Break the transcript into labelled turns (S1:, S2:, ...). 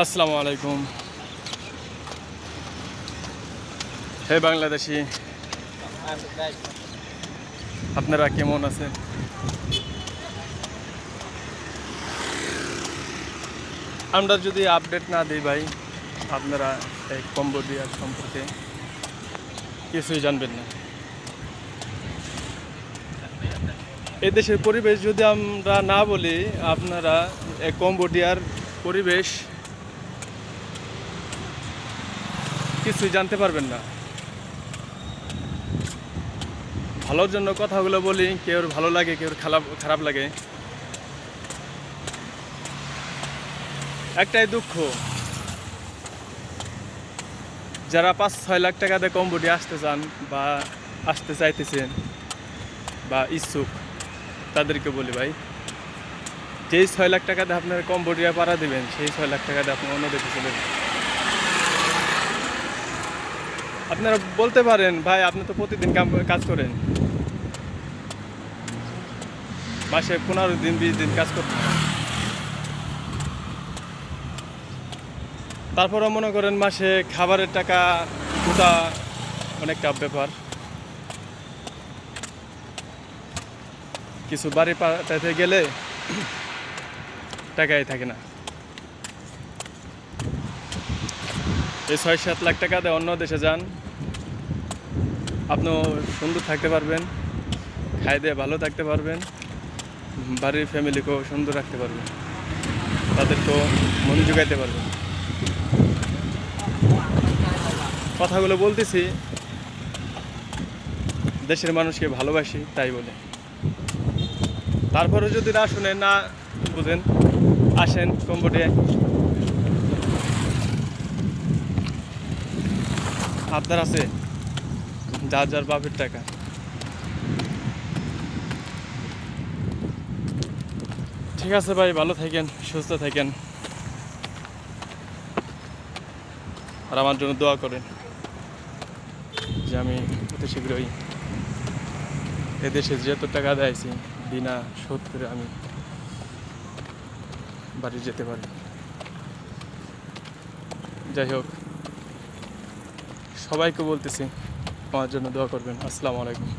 S1: আসসালামু আলাইকুম। হে বাংলাদেশি, আপনারা কেমন আছেন? আমরা যদি আপডেট না দিই ভাই, আপনারা এই কম্বোডিয়ার সম্পর্কে কিছুই জানবেন না। এই দেশের পরিবেশ যদি আমরা না বলি, আপনারা এই কম্বোডিয়ার পরিবেশ কিছুই জানতে পারবেন না। ভালোর জন্য কথাগুলো বলি, কেউর ভালো লাগে, কেউর খারাপ লাগে। একটাই দুঃখ, যারা 5-6 লাখ টাকা দিয়ে কম্বোডিয়া আসতে চান বা আসতে চাইতেছেন বা ইচ্ছুক, তাদেরকে বলি ভাই, যেই 6 লাখ টাকা দিয়ে আপনার কম্বোডিয়া পাড়া দেবেন, সেই 6 লাখ টাকা দিয়ে আপনি অন্য দেশে চলে যাবেন। আপনারা বলতে পারেন, ভাই আপনি তো প্রতিদিন কাজ করেন, মাসে 15 দিন 20 দিন কাজ করতে হয়। তারপরে মনে করেন মাসে খাবারের টাকা দুটা অনেকটা ব্যাপার। কিছু বাড়ি পাঠাতে গেলে টাকাই থাকে না। এই 6-7 লাখ টাকা দিয়ে অন্য দেশে যান, আপনিও সুন্দর থাকতে পারবেন, খাই দিয়ে ভালো থাকতে পারবেন, বাড়ির ফ্যামিলিকেও সুন্দর রাখতে পারবেন, তাদেরকেও মন জোগাইতে পারবেন। কথাগুলো বলতেছি দেশের মানুষকে ভালোবাসি তাই বলে। তারপরে যদি না শুনেন, না বুঝেন, আসেন কম্বোডিয়ায়, আপনার আছে যার যার বাপের টাকা। ঠিক আছে ভাই, ভালো থাকেন, সুস্থ থাকেন, আর আমার জন্য দোয়া করেন যে আমি অতি শীঘ্রই এদেশে যেহেতু টাকা দিয়েছি, বিনা শোধ করে আমি বাড়ি যেতে পারি। যাই হোক, সবাইকে বলতেছি আমার জন্য দোয়া করবেন। আসসালামু আলাইকুম।